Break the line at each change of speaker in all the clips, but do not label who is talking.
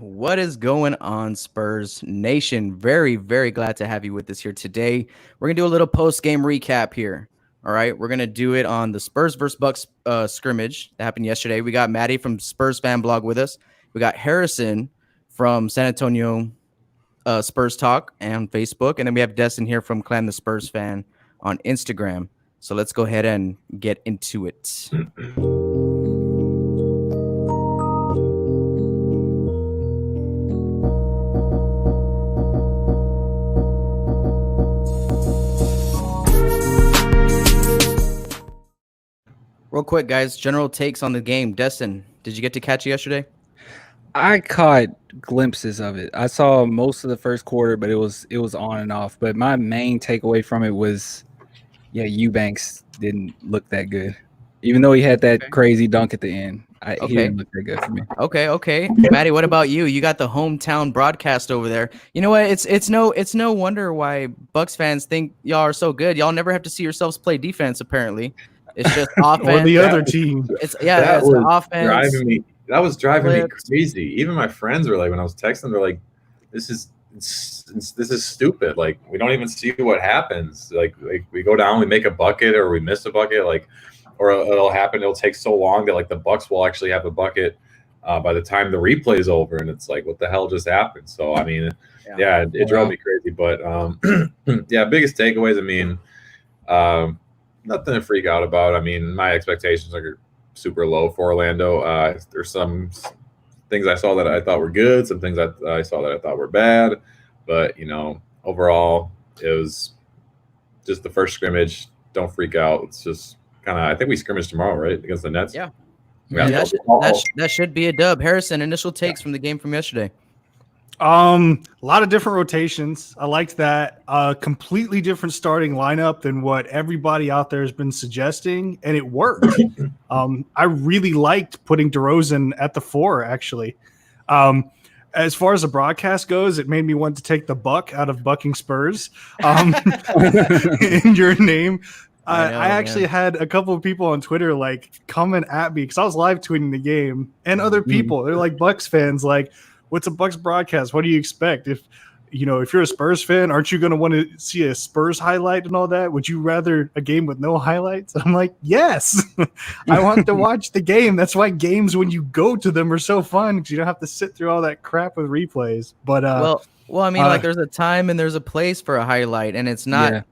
What is going on, Spurs Nation? Very, very glad to have you with us here today. We're going to do a little post-game recap here. All right. We're going to do it on the Spurs versus Bucks scrimmage that happened yesterday. We got Maddie from Spurs Fan Blog with us. We got Harrison from San Antonio Spurs Talk on Facebook. And then we have Destin here from Clan the Spurs Fan on Instagram. So let's go ahead and get into it. Real quick, guys, general takes on the game. Destin, did you get to catch it yesterday?
I caught glimpses of it. I saw most of the first quarter, but it was on and off. But my main takeaway from it was, Eubanks didn't look that good. Even though he had that crazy dunk at the end, he didn't look that good for me.
Okay. Maddie, what about you? You got the hometown broadcast over there. You know what? It's no wonder why Bucks fans think y'all are so good. Y'all never have to see yourselves play defense, apparently. It's just offense.
Or the other team.
It's the offense.
That was driving me crazy. Even my friends were like, when I was texting, they're like, "This is stupid. Like, we don't even see what happens. Like we go down, we make a bucket, or we miss a bucket. Or it'll happen. It'll take so long that the Bucks will actually have a bucket by the time the replay is over, and it's like, what the hell just happened? So I mean, it drove me crazy. But biggest takeaways. Nothing to freak out about. I mean, my expectations are super low for Orlando. There's some things I saw that I thought were good, some things I saw that I thought were bad. But, overall, it was just the first scrimmage. Don't freak out. It's just kind of – I think we scrimmage tomorrow, right, against the Nets?
Yeah. That should be a dub. Harrison, initial takes from the game from yesterday.
A lot of different rotations. I liked that. Completely different starting lineup than what everybody out there has been suggesting, and it worked. I really liked putting DeRozan at the 4, actually. As far as the broadcast goes, it made me want to take the Buck out of Bucking Spurs in your name. I actually had a couple of people on Twitter comment at me because I was live tweeting the game, and other people. They're like Bucks fans, like, what's a Bucks broadcast? What do you expect? If you're a Spurs fan, aren't you going to want to see a Spurs highlight and all that? Would you rather a game with no highlights? I'm like, yes, I want to watch the game. That's why games, when you go to them, are so fun because you don't have to sit through all that crap with replays. But
well, I mean, there's a time and there's a place for a highlight, and it's not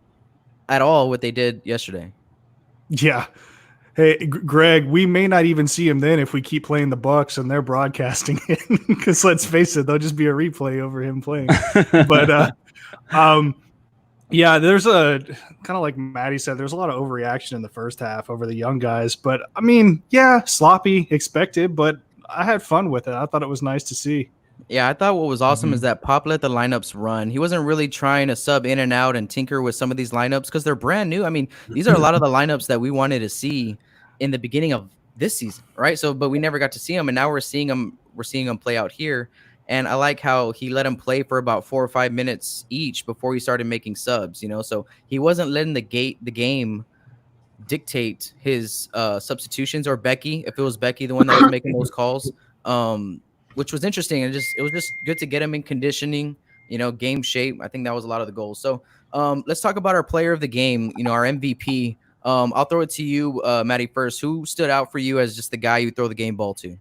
at all what they did yesterday.
Yeah. Hey, Greg, we may not even see him then if we keep playing the Bucks and they're broadcasting it. Because let's face it, there'll just be a replay over him playing. But there's a kind of like Maddie said, there's a lot of overreaction in the first half over the young guys. But I mean, sloppy, expected, but I had fun with it. I thought it was nice to see.
Yeah, I thought what was awesome is that Pop let the lineups run. He wasn't really trying to sub in and out and tinker with some of these lineups because they're brand new. I mean, these are a lot of the lineups that we wanted to see in the beginning of this season, right? So, but we never got to see them, and now we're seeing them play out here. And I like how he let them play for about 4 or 5 minutes each before he started making subs. So he wasn't letting the game dictate his substitutions, or Becky, if it was Becky the one that was making those calls. Which was interesting, and it was just good to get him in conditioning, game shape. I think that was a lot of the goals. So let's talk about our player of the game, our MVP. I'll throw it to you, Maddie, first. Who stood out for you as just the guy you throw the game ball to?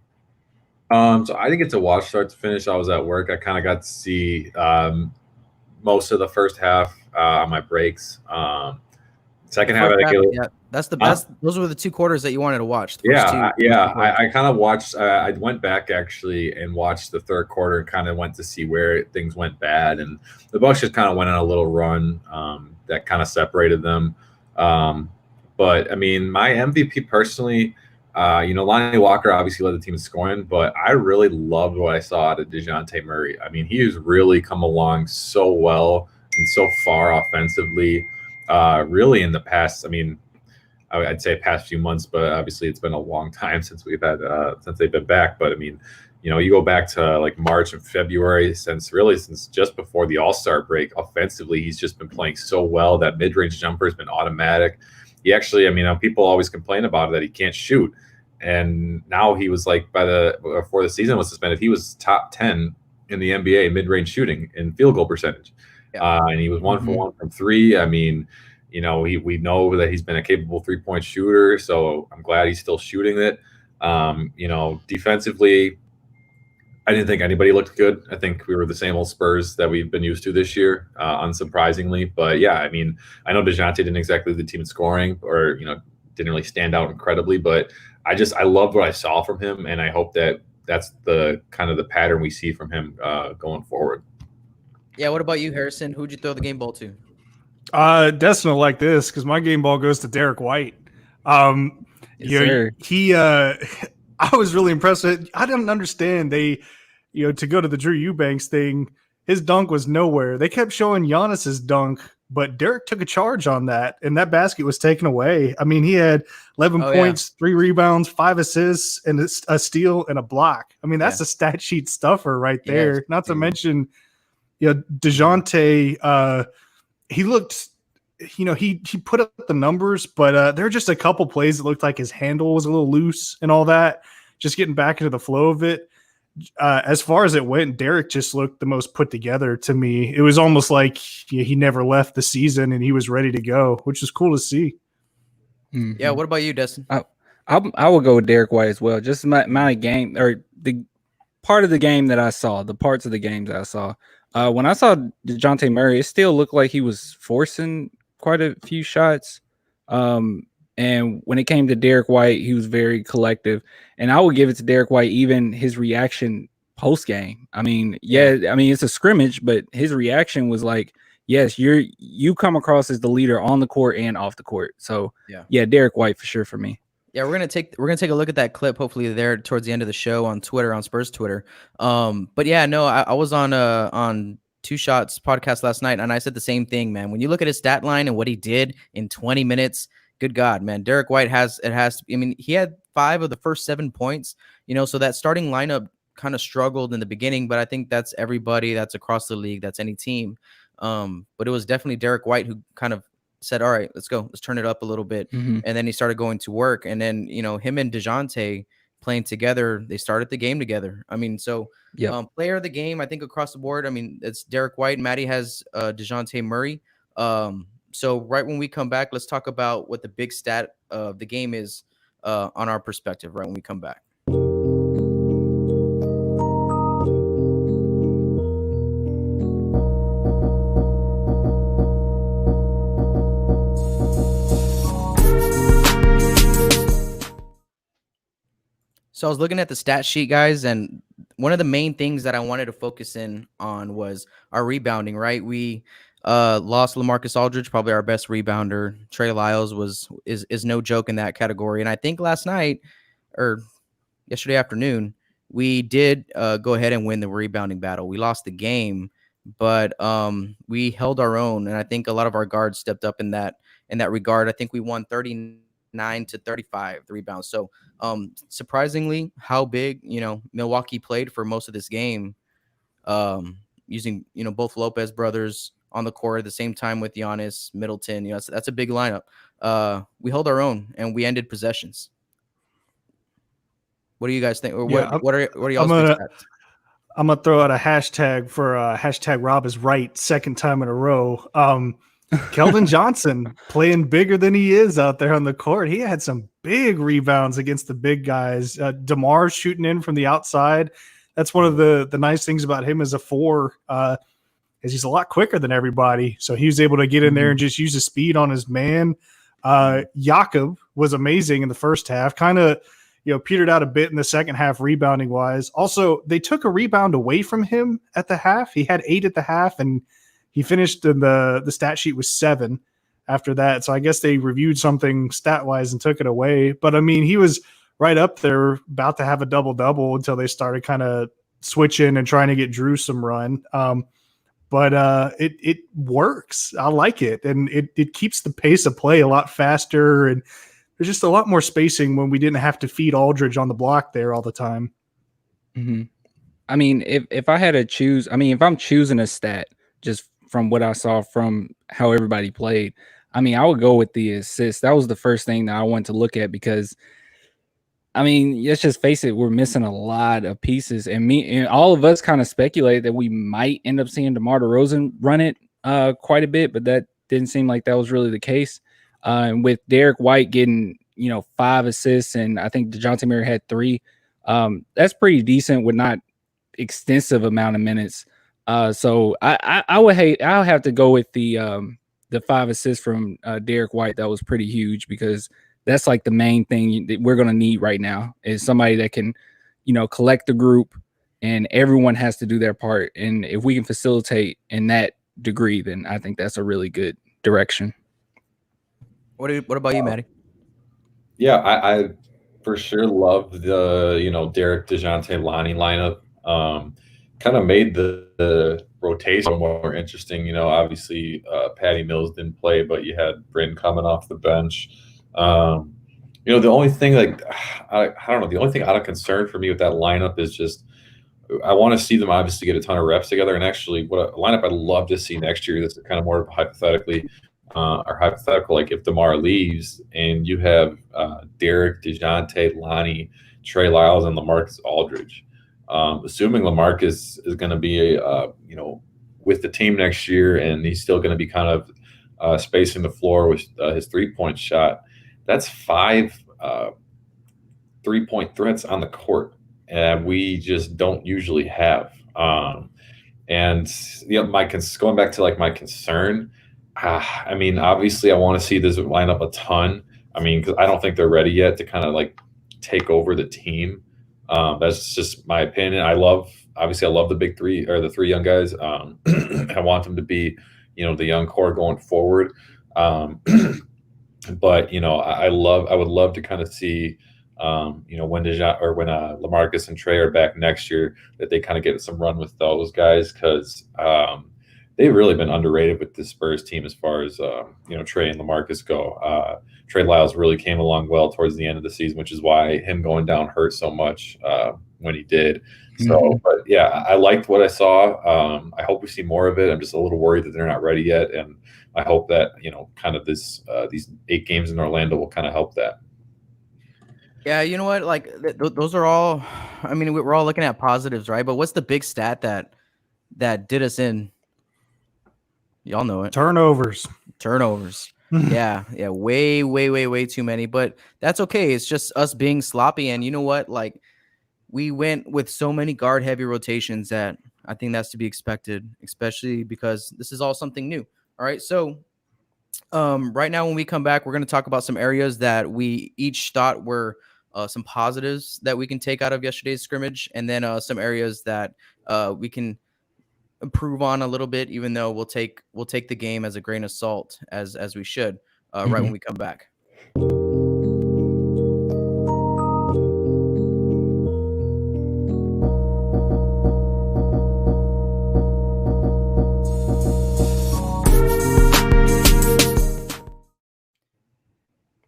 So I didn't get to watch start to finish. I was at work. I kind of got to see most of the first half on my breaks. Second half,
that's the best. Those were the 2 quarters that you wanted to watch.
I kind of watched. I went back actually and watched the third quarter and kind of went to see where things went bad, and the Bucks just kind of went on a little run that kind of separated them. But I mean, my MVP personally, Lonnie Walker obviously led the team in scoring, but I really loved what I saw out of DeJounte Murray. I mean, he has really come along so well and so far offensively. Really in the past, I'd say past few months, but obviously it's been a long time since they've been back. But I mean, you go back to like March and February, since just before the All-Star break, offensively, he's just been playing so well. That mid-range jumper has been automatic. He actually, people always complain about it, that he can't shoot. And now he was like, before the season was suspended, he was top 10 in the NBA mid-range shooting and field goal percentage. And he was 1 for 1 from 3. I mean, we know that he's been a capable 3-point shooter, so I'm glad he's still shooting it. Defensively, I didn't think anybody looked good. I think we were the same old Spurs that we've been used to this year, unsurprisingly. But yeah, I mean, I know DeJounte didn't exactly lead the team in scoring, or didn't really stand out incredibly. But I loved what I saw from him, and I hope that that's the kind of the pattern we see from him going forward.
Yeah. What about you, Harrison? Who'd you throw the game ball to?
Destin will like this because my game ball goes to Derek White.
Yes,
he I was really impressed with. I didn't understand to go to the Drew Eubanks thing, his dunk was nowhere. They kept showing Giannis's dunk, but Derek took a charge on that, and that basket was taken away. I mean, he had 11 points, 3 rebounds, 5 assists, and a steal and a block. I mean, that's a stat sheet stuffer right there. Not to mention, DeJounte, he looked, he put up the numbers, but there were just a couple plays that looked like his handle was a little loose and all that, just getting back into the flow of it. As far as it went, Derek just looked the most put together to me. It was almost like he never left the season and he was ready to go, which is cool to see.
Yeah. What about you, Destin?
I will go with Derek White as well. Just my game, or the part of the game that I saw, the parts of the games I saw. When I saw DeJounte Murray, it still looked like he was forcing quite a few shots. And when it came to Derek White, he was very collective. And I would give it to Derek White, even his reaction post game. I mean, it's a scrimmage, but his reaction was like, yes, you come across as the leader on the court and off the court. So yeah, Derek White for sure for me.
Yeah, we're gonna take a look at that clip hopefully there towards the end of the show on Twitter, on Spurs Twitter. But yeah, no, I was on Two Shots podcast last night, and I said the same thing, man. When you look at his stat line and what he did in 20 minutes, good God, man, Derek White he had 5 of the first 7 points, so that starting lineup kind of struggled in the beginning, but I think that's everybody, that's across the league, that's any team. But it was definitely Derek White who kind of said, all right, let's go, let's turn it up a little bit. And then he started going to work, and then him and DeJounte playing together, they started the game together. I mean, so player of the game, I think across the board, I mean, it's Derek White. Maddie has DeJounte Murray. So right when we come back, let's talk about what the big stat of the game is on our perspective right when we come back. So I was looking at the stat sheet, guys, and one of the main things that I wanted to focus in on was our rebounding, right? We lost LaMarcus Aldridge, probably our best rebounder. Trey Lyles is no joke in that category. And I think last night or yesterday afternoon, we did go ahead and win the rebounding battle. We lost the game, but we held our own. And I think a lot of our guards stepped up in that regard. I think we won 39-35 the rebounds. So surprisingly how big, Milwaukee played for most of this game, using, both Lopez brothers on the court at the same time with Giannis, Middleton. That's a big lineup. We held our own and we ended possessions. What do you guys think? Or what are y'all's big stats?
I'm gonna throw out a hashtag for hashtag Rob is right, second time in a row. Keldon Johnson playing bigger than he is out there on the court. He had some big rebounds against the big guys. DeMar shooting in from the outside. That's one of the nice things about him as a 4, is he's a lot quicker than everybody. So he was able to get in there and just use the speed on his man. Jakob was amazing in the first half, kind of, petered out a bit in the second half rebounding wise. Also, they took a rebound away from him at the half. He had 8 at the half, and he finished in the stat sheet with 7 after that. So I guess they reviewed something stat wise and took it away. But I mean, he was right up there about to have a double-double until they started kind of switching and trying to get Drew some run. But it works. I like it. And it keeps the pace of play a lot faster. And there's just a lot more spacing when we didn't have to feed Aldridge on the block there all the time.
I mean, if I had to choose, if I'm choosing a stat just from what I saw from how everybody played, I would go with the assist. That was the first thing that I wanted to look at because I mean, let's just face it, we're missing a lot of pieces. And all of us kind of speculate that we might end up seeing DeMar DeRozan run it quite a bit, but that didn't seem like that was really the case. And with Derek White getting, 5 assists, and I think DeJounte Murray had 3, that's pretty decent with not extensive amount of minutes. So I'll have to go with the 5 assists from Derek White. That was pretty huge because that's like the main thing that we're going to need right now is somebody that can, collect the group, and everyone has to do their part. And if we can facilitate in that degree, then I think that's a really good direction.
What about you, Maddie?
Yeah, I for sure love the, Derek, DeJounte, Lonnie lineup. Kind of made the rotation more interesting. Obviously Patty Mills didn't play, but you had Bryn coming off the bench. The only thing I don't know, the only thing out of concern for me with that lineup is just I want to see them obviously get a ton of reps together. And actually, what a lineup I'd love to see next year, this is kind of more hypothetical, like if DeMar leaves and you have Derek, DeJounte, Lonnie, Trey Lyles, and LaMarcus Aldridge. Assuming LaMarcus is going to be with the team next year, and he's still going to be kind of spacing the floor with his 3-point shot. That's 5 3-point threats on the court, and we just don't usually have. And going back to my concern. I mean, obviously, I want to see this lineup a ton. I mean, because I don't think they're ready yet to kind of take over the team. That's just my opinion. I love the big 3 or the 3 young guys. I want them to be, the young core going forward. But I would love to kind of see, when LaMarcus and Trey are back next year, that they kind of get some run with those guys, because they've really been underrated with the Spurs team as far as Trey and LaMarcus go. Trey Lyles really came along well towards the end of the season, which is why him going down hurt so much when he did. So, but yeah, I liked what I saw. I hope we see more of it. I'm just a little worried that they're not ready yet, and I hope that kind of these 8 games in Orlando will kind of help that.
Yeah, you know what? Those are all. I mean, we're all looking at positives, right? But what's the big stat that did us in? Y'all know it.
Turnovers.
Yeah, way too many. But that's okay. It's just us being sloppy. And you know what? We went with so many guard heavy rotations that I think that's to be expected, especially because this is all something new. All right, so right now when we come back, we're going to talk about some areas that we each thought were some positives that we can take out of yesterday's scrimmage, and then some areas that we can improve on a little bit, even though we'll take the game as a grain of salt as we should right when we come back.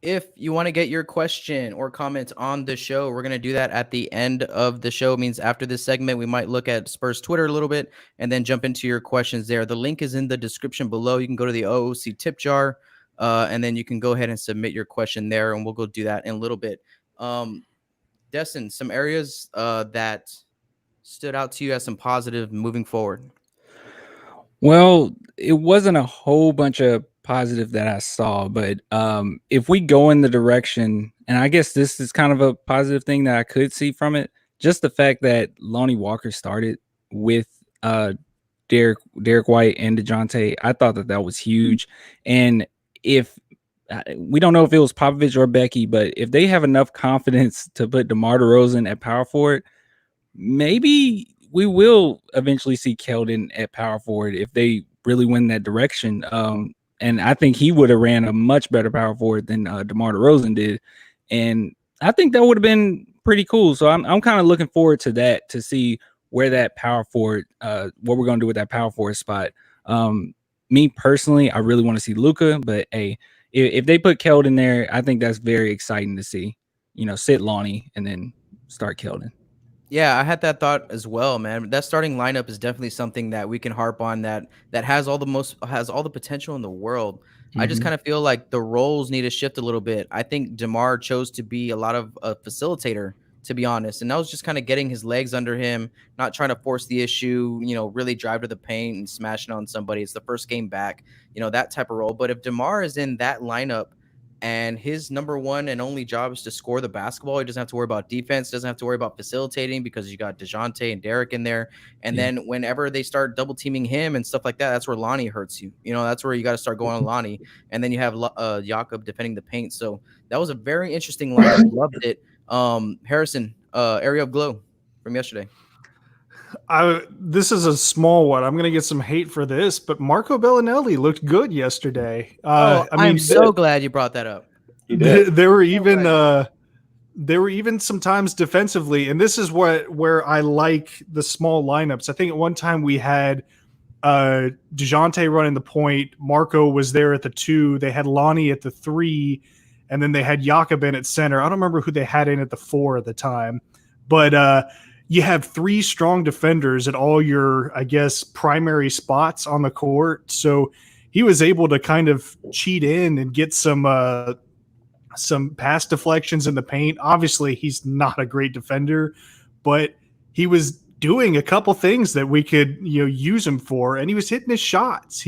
If you want to get your question or comment on the show, we're going to do that at the end of the show. It means after this segment, we might look at Spurs Twitter a little bit and then jump into your questions there. The link is in the description below. You can go to the OOC tip jar, and then you can go ahead and submit your question there, and we'll go do that in a little bit. Destin, some areas that stood out to you as some positive moving forward?
Well, it wasn't a whole bunch of positive that I saw, but if we go in the direction, and I guess this is kind of a positive thing that I could see from it, just the fact that Lonnie Walker started with Derek White and DeJounte, I thought that was huge. And if we don't know if it was Popovich or Becky, but if they have enough confidence to put DeMar DeRozan at power forward, maybe we will eventually see Keldon at power forward if they really win that direction. And I think he would have ran a much better power forward than DeMar DeRozan did. And I think that would have been pretty cool. So I'm kind of looking forward to that, to see where that power forward, what we're going to do with that power forward spot. Me personally, I really want to see Luka, but hey, if they put Keldon there, I think that's very exciting to see. Sit Lonnie and then start Keldon.
Yeah, I had that thought as well, man. That starting lineup is definitely something that we can harp on that has all the potential in the world. I just
Mm-hmm.
kind of feel like the roles need to shift a little bit. I think DeMar chose to be a lot of a facilitator, to be honest, and that was just kind of getting his legs under him, not trying to force the issue, really drive to the paint and smashing on somebody. It's the first game back, that type of role. But if DeMar is in that lineup and his number one and only job is to score the basketball, he doesn't have to worry about defense, doesn't have to worry about facilitating because you got DeJounte and Derek in there. And then whenever they start double teaming him and stuff like that, that's where Lonnie hurts you. That's where you got to start going on Lonnie. And then you have Jakob defending the paint. So that was a very interesting lineup. Loved it. Harrison, area of glow from yesterday.
This is a small one. I'm going to get some hate for this, but Marco Bellinelli looked good yesterday.
I'm so glad you brought that up.
There were even sometimes defensively, and this is where I like the small lineups. I think at one time we had DeJounte running the point. Marco was there at the 2. They had Lonnie at the 3, and then they had Jakob in at center. I don't remember who they had in at the 4 at the time, but you have 3 strong defenders at all your, I guess, primary spots on the court. So he was able to kind of cheat in and get some pass deflections in the paint. Obviously, he's not a great defender, but he was doing a couple things that we could use him for, and he was hitting his shots.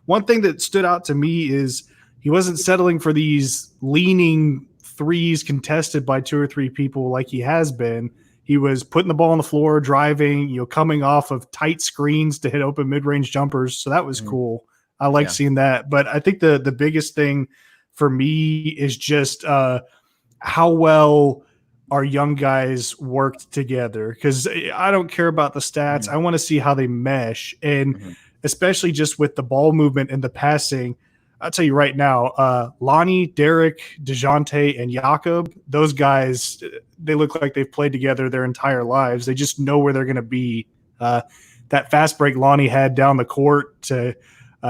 One thing that stood out to me is he wasn't settling for these leaning threes contested by 2 or 3 people like he has been. He was putting the ball on the floor, driving, coming off of tight screens to hit open mid-range jumpers. So that was cool. I like seeing that. But I think the biggest thing for me is just how well our young guys worked together. Because I don't care about the stats. I want to see how they mesh. And especially just with the ball movement and the passing, I'll tell you right now, Lonnie, Derek, DeJounte, and Jakob, those guys, they look like they've played together their entire lives. They just know where they're going to be. That fast break Lonnie had down the court to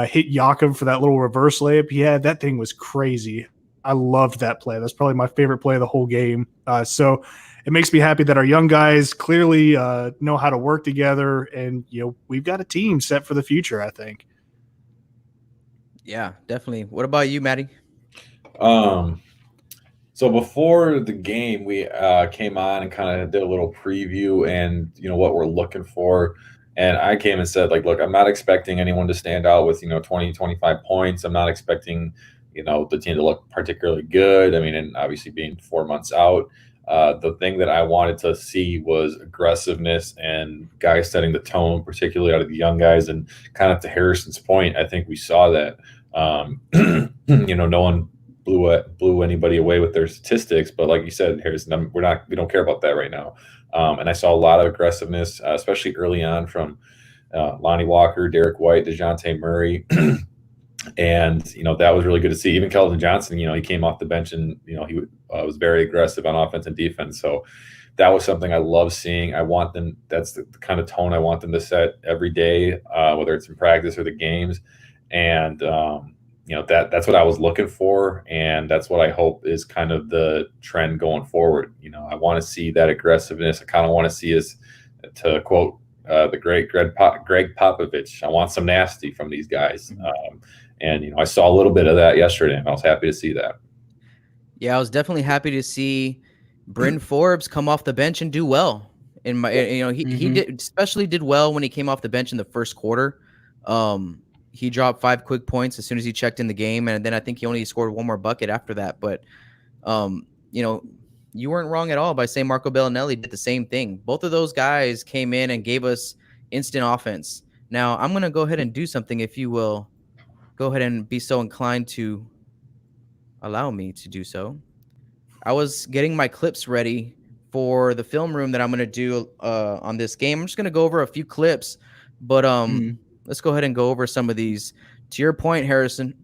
hit Jakob for that little reverse layup he had, that thing was crazy. I loved that play. That's probably my favorite play of the whole game. So it makes me happy that our young guys clearly know how to work together, and we've got a team set for the future, I think.
Yeah, definitely. What about you, Maddie?
So before the game, we came on and kind of did a little preview and what we're looking for. And I came and said, look, I'm not expecting anyone to stand out with 20, 25 points. I'm not expecting the team to look particularly good. I mean, and obviously being 4 months out, the thing that I wanted to see was aggressiveness and guys setting the tone, particularly out of the young guys. And kind of to Harrison's point, I think we saw that. No one blew anybody away with their statistics, but like you said, Harrison, we don't care about that right now. And I saw a lot of aggressiveness, especially early on from Lonnie Walker, Derek White, DeJounte Murray. And, that was really good to see. Even Keldon Johnson, he came off the bench and, he was very aggressive on offense and defense. So that was something I love seeing. I want them, that's the kind of tone I want them to set every day, whether it's in practice or the games. And, that's what I was looking for. And that's what I hope is kind of the trend going forward. I want to see that aggressiveness. I kind of want to see us, to quote the great Greg Popovich, I want some nasty from these guys. And I saw a little bit of that yesterday, and I was happy to see that.
Yeah, I was definitely happy to see Bryn Forbes come off the bench and do well. He did well when he came off the bench in the first quarter. He dropped 5 quick points as soon as he checked in the game, and then I think he only scored 1 more bucket after that. But you weren't wrong at all by saying Marco Bellinelli did the same thing. Both of those guys came in and gave us instant offense. Now I'm going to go ahead and do something, if you will. Go ahead and be so inclined to allow me to do so. I was getting my clips ready for the film room that I'm going to do on this game. I'm just going to go over a few clips, but let's go ahead and go over some of these. To your point, Harrison,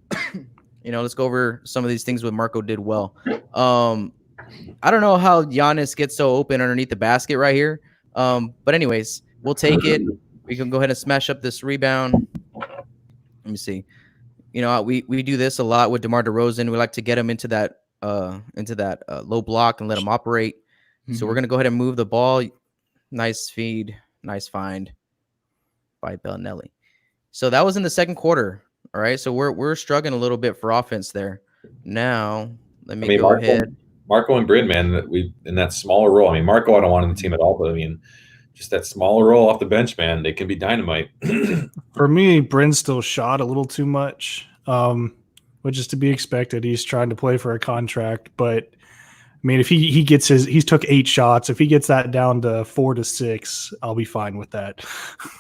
let's go over some of these things what Marco did well. I don't know how Giannis gets so open underneath the basket right here. But anyways, we'll take it. We can go ahead and smash up this rebound. Let me see. We do this a lot with DeMar DeRozan. We like to get him into that low block and let him operate. So we're going to go ahead and move the ball. Nice feed. Nice find by Bellinelli. So that was in the second quarter. All right. So we're struggling a little bit for offense there. Now, let me go ahead.
Marco and Bryn, man, we in that smaller role. I mean, Marco, I don't want on the team at all, but I mean, just that smaller role off the bench, man, they can be dynamite.
For me, Bryn still shot a little too much, which is to be expected. He's trying to play for a contract, but I mean, if he gets he's took 8 shots. If he gets that down to 4 to 6, I'll be fine with that.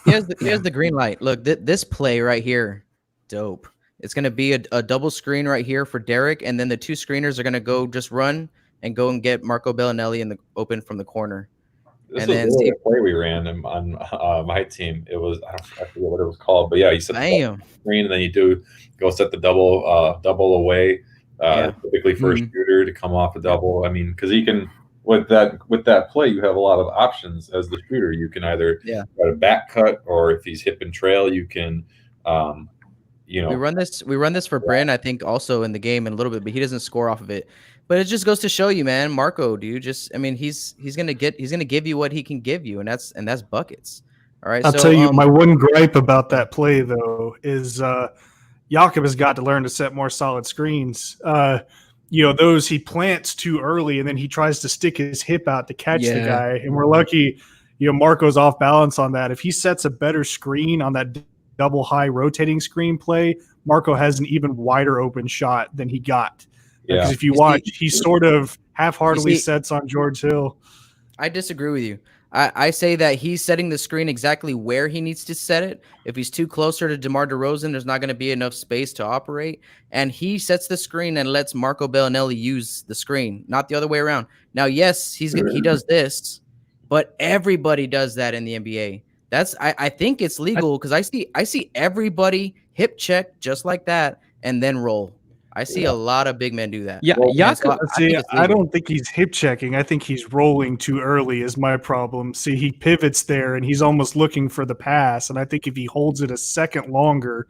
Here's the green light. Look, this play right here, dope. It's going to be a double screen right here for Derek, and then the 2 screeners are going to go just run and go and get Marco Bellinelli in the open from the corner.
This and was then really a play we ran on my team. It was I forget what it was called, but yeah, you set the screen and then you go set the double away, typically for a shooter to come off a double. I mean, because you can with that play, you have a lot of options as the shooter. You can either try to back cut, or if he's hip and trail, you can. We
run this for Bryn, I think, also in the game in a little bit, but he doesn't score off of it. But it just goes to show you, man, Marco, dude. He's gonna give you what he can give you, and that's buckets. All right.
I'll tell you, my one gripe about that play though is Jakob has got to learn to set more solid screens. Those he plants too early, and then he tries to stick his hip out to catch the guy, and we're lucky. Marco's off balance on that. If he sets a better screen on that double high rotating screen play, Marco has an even wider open shot than he got. Because if you watch, he sort of half-heartedly sets on George Hill.
I disagree with you. I say that he's setting the screen exactly where he needs to set it. If he's too closer to DeMar DeRozan, there's not going to be enough space to operate. And he sets the screen and lets Marco Bellinelli use the screen, not the other way around. Now, yes, he does this, but everybody does that in the NBA. I think it's legal because I see everybody hip check just like that and then roll. I see a lot of big men do that.
Yeah, I don't think he's hip checking. I think he's rolling too early is my problem. See, he pivots there and he's almost looking for the pass. And I think if he holds it a second longer,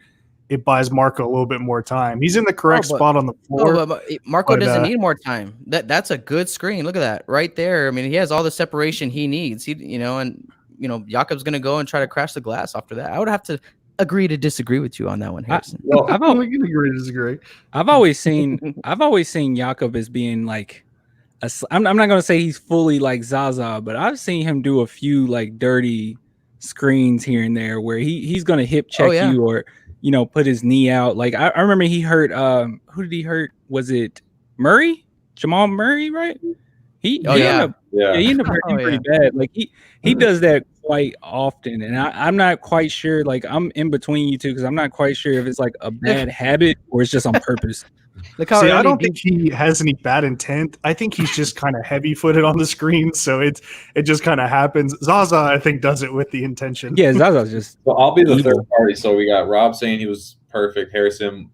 it buys Marco a little bit more time. He's in the correct spot on the floor.
But Marco doesn't need more time. That's a good screen. Look at that right there. I mean, he has all the separation he needs. Jakob's going to go and try to crash the glass after that. I would have to agree to disagree with you on that one, Harrison.
I've always agree to disagree.
I've always seen Jakob as being like I'm not going to say he's fully like Zaza, but I've seen him do a few like dirty screens here and there where he's going to hip check you or put his knee out. Like I remember he hurt who did he hurt? Was it Murray? Jamal Murray, right? He ended up hurting pretty bad. Like he does that quite often, and I'm not quite sure. Like I'm in between you two because I'm not quite sure if it's like a bad habit or it's just on purpose.
I don't think he has any bad intent. I think he's just kind of heavy-footed on the screen, so it just kind of happens. Zaza, I think, does it with the intention.
Yeah, Zaza's just.
Well, I'll be the third party. So we got Rob saying he was perfect, Harrison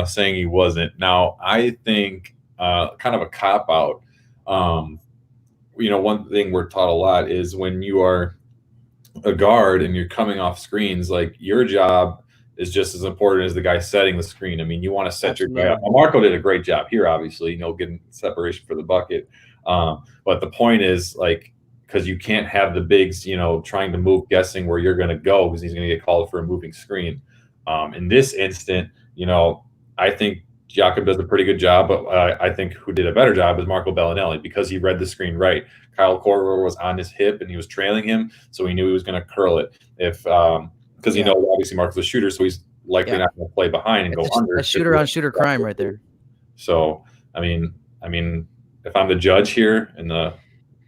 saying he wasn't. Now I think kind of a cop out. One thing we're taught a lot is when you are a guard and you're coming off screens, like your job is just as important as the guy setting the screen. I mean, you want to set your guy up. Marco did a great job here, obviously, getting separation for the bucket. But the point is, like, because you can't have the bigs, trying to move, guessing where you're going to go because he's going to get called for a moving screen. In this instant, I think Jakob does a pretty good job, but I think who did a better job is Marco Bellinelli because he read the screen right. Kyle Korver was on his hip and he was trailing him, so he knew he was going to curl it. Because obviously Marco's a shooter, so he's likely not going to play behind and go under.
A shooter on shooter crime right there.
So I mean, if I'm the judge here in the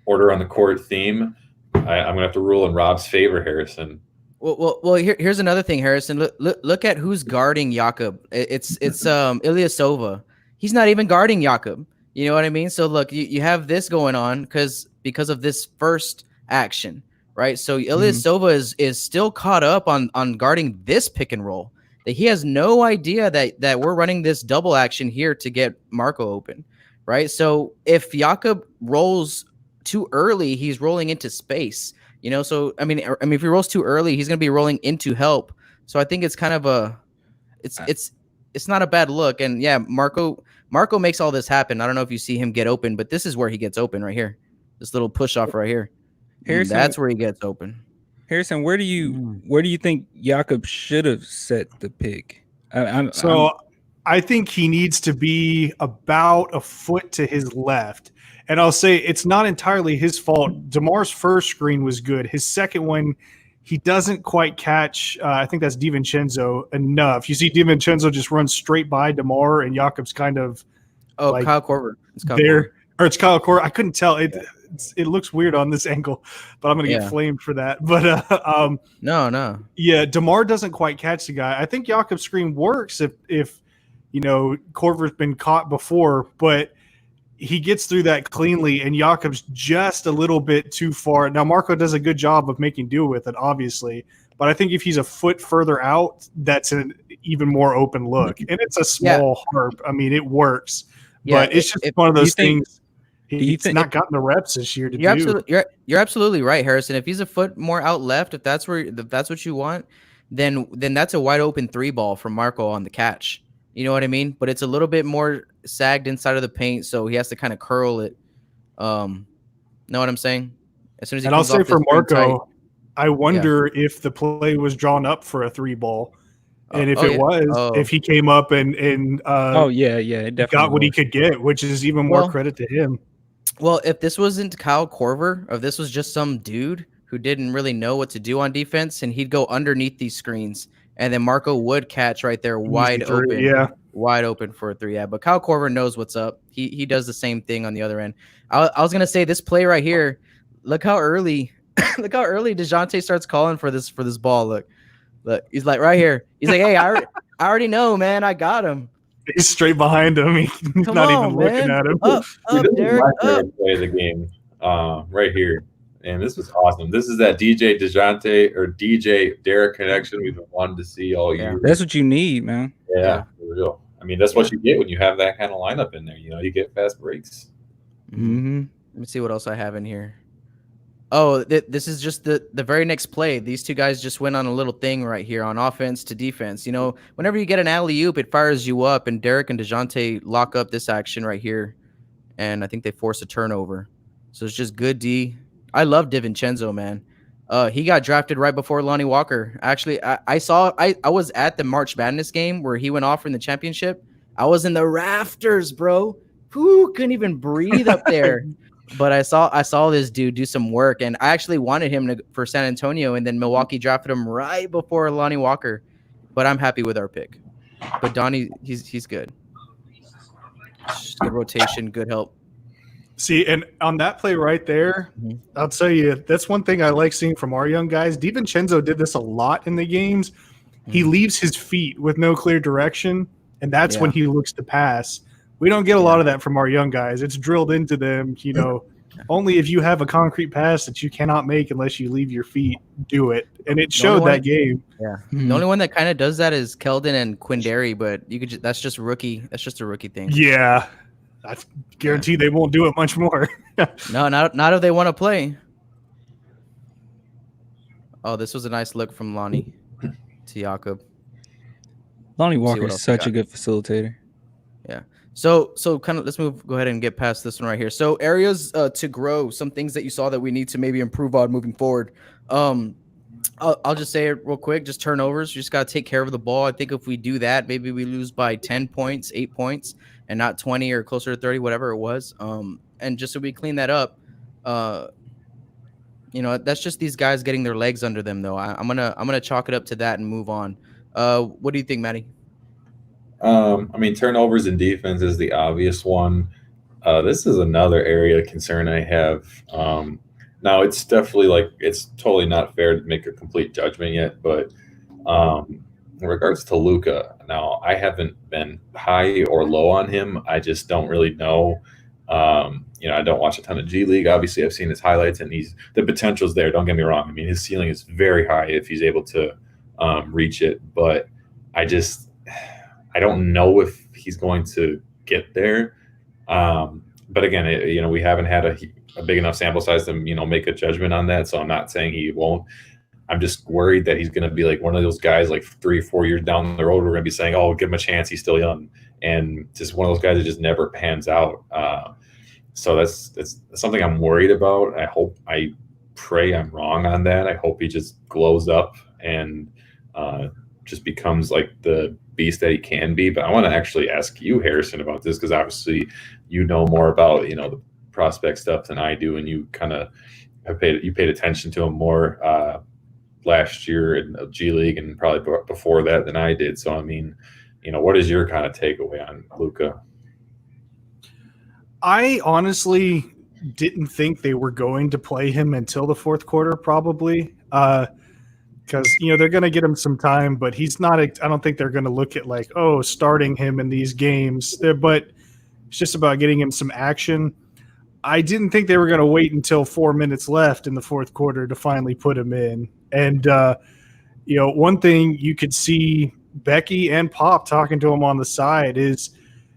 order on the court theme, I'm going to have to rule in Rob's favor, Harrison.
Well. Here's another thing, Harrison. Look at who's guarding Jakob. It's Ilyasova. He's not even guarding Jakob. You know what I mean? So look, you have this going on because of this first action, right? So Ilyasova is still caught up on guarding this pick and roll. That he has no idea that we're running this double action here to get Marco open, right? So if Jakob rolls too early, he's rolling into space. So I mean, if he rolls too early, he's going to be rolling into help. So I think it's kind of it's not a bad look. And yeah, Marco makes all this happen. I don't know if you see him get open, but this is where he gets open right here. This little push off right here.
Harrison,
that's where he gets open.
Harrison, where do you think Jakob should have set the pick?
I think he needs to be about a foot to his left. And I'll say it's not entirely his fault. DeMar's first screen was good. His second one, he doesn't quite catch. I think that's DiVincenzo enough. You see DiVincenzo just run straight by DeMar, and Jakob's kind of
Kyle Korver.
It's Kyle Korver. I couldn't tell. It looks weird on this angle, but I'm going to get flamed for that. But
no.
Yeah, DeMar doesn't quite catch the guy. I think Jakob's screen works if Korver's been caught before, but he gets through that cleanly, and Jakob's just a little bit too far. Now, Marco does a good job of making do with it, obviously, but I think if he's a foot further out, that's an even more open look. And it's a small harp. I mean, it works, but it's just one of those things. He's not gotten the reps this year to do.
You're absolutely right, Harrison. If he's a foot more out left, if that's what you want, then that's a wide open 3-ball from Marco on the catch. You know what I mean? But it's a little bit more sagged inside of the paint, so he has to kind of curl it. Know what I'm saying? As soon as he
and I'll say for Marco, I wonder if the play was drawn up for a 3-ball, and if he came up and it definitely got what he could get, which is even more credit to him.
Well, if this wasn't Kyle Korver, if this was just some dude who didn't really know what to do on defense, and he'd go underneath these screens. And then Marco would catch right there wide open for a 3. Yeah, but Kyle Korver knows what's up. He does the same thing on the other end. I was gonna say this play right here. Look how early DeJounte starts calling for this ball. Look, he's like right here. He's like, hey, I already know, man. I got him.
He's straight behind him. He's not even looking at him.
Up, Derek. Up.
Play the game right here. And this was awesome. This is that DJ DeJounte or DJ Derek connection we've been wanting to see all year.
That's what you need, man.
Yeah, for real. I mean, that's what you get when you have that kind of lineup in there. You get fast breaks.
Mm-hmm. Let me see what else I have in here. Oh, this is just the very next play. These two guys just went on a little thing right here on offense to defense. Whenever you get an alley-oop, it fires you up, and Derek and DeJounte lock up this action right here, and I think they force a turnover. So it's just good D. I love DiVincenzo, man. He got drafted right before Lonnie Walker. Actually, I was at the March Madness game where he went off in the championship. I was in the rafters, bro. Who couldn't even breathe up there? But I saw this dude do some work, and I actually wanted him for San Antonio, and then Milwaukee drafted him right before Lonnie Walker. But I'm happy with our pick. But Donnie, he's good. Just good rotation, good help.
See, and on that play right there, I'll tell you, that's one thing I like seeing from our young guys. DiVincenzo did this a lot in the games. He leaves his feet with no clear direction, and that's when he looks to pass. We don't get a lot of that from our young guys. It's drilled into them, only if you have a concrete pass that you cannot make unless you leave your feet, do it. And it showed that game.
Yeah. The only one that kind of does that is Keldon and Quindary, but that's just rookie. That's just a rookie thing.
Yeah. I guarantee they won't do it much more.
No, not if they want to play. Oh, this was a nice look from Lonnie to Jakob.
Lonnie Walker is such a good facilitator.
Yeah. So kind of let's go ahead and get past this one right here. So areas to grow, some things that you saw that we need to maybe improve on moving forward. I'll just say it real quick. Just turnovers. You just got to take care of the ball. I think if we do that, maybe we lose by 10 points, 8 points, and not 20 or closer to 30, whatever it was. And just so we clean that up, that's just these guys getting their legs under them, though. I'm gonna chalk it up to that and move on. What do you think, Matty?
Turnovers in defense is the obvious one. This is another area of concern I have. Now, it's definitely it's totally not fair to make a complete judgment yet, but in regards to Luka, now I haven't been high or low on him. I just don't really know. I don't watch a ton of G League. Obviously, I've seen his highlights, and the potential's there. Don't get me wrong. I mean, his ceiling is very high if he's able to reach it, but I don't know if he's going to get there. But again, we haven't had a big enough sample size to, make a judgment on that. So I'm not saying he won't. I'm just worried that he's going to be like one of those guys, 3 or 4 years down the road, we're going to be saying, oh, give him a chance. He's still young. And just one of those guys that just never pans out. So that's something I'm worried about. I pray I'm wrong on that. I hope he just glows up and just becomes like the beast that he can be. But I want to actually ask you, Harrison, about this, because obviously you know more about the prospect stuff than I do, and you kind of paid attention to him more last year in the G League and probably before that than I did. So I mean, what is your kind of takeaway on Luka?
I honestly didn't think they were going to play him until the fourth quarter, probably. Because they're going to get him some time, but he's not. I don't think they're going to look at like, oh, starting him in these games. But it's just about getting him some action. I didn't think they were going to wait until 4 minutes left in the fourth quarter to finally put him in. And one thing you could see Becky and Pop talking to him on the side is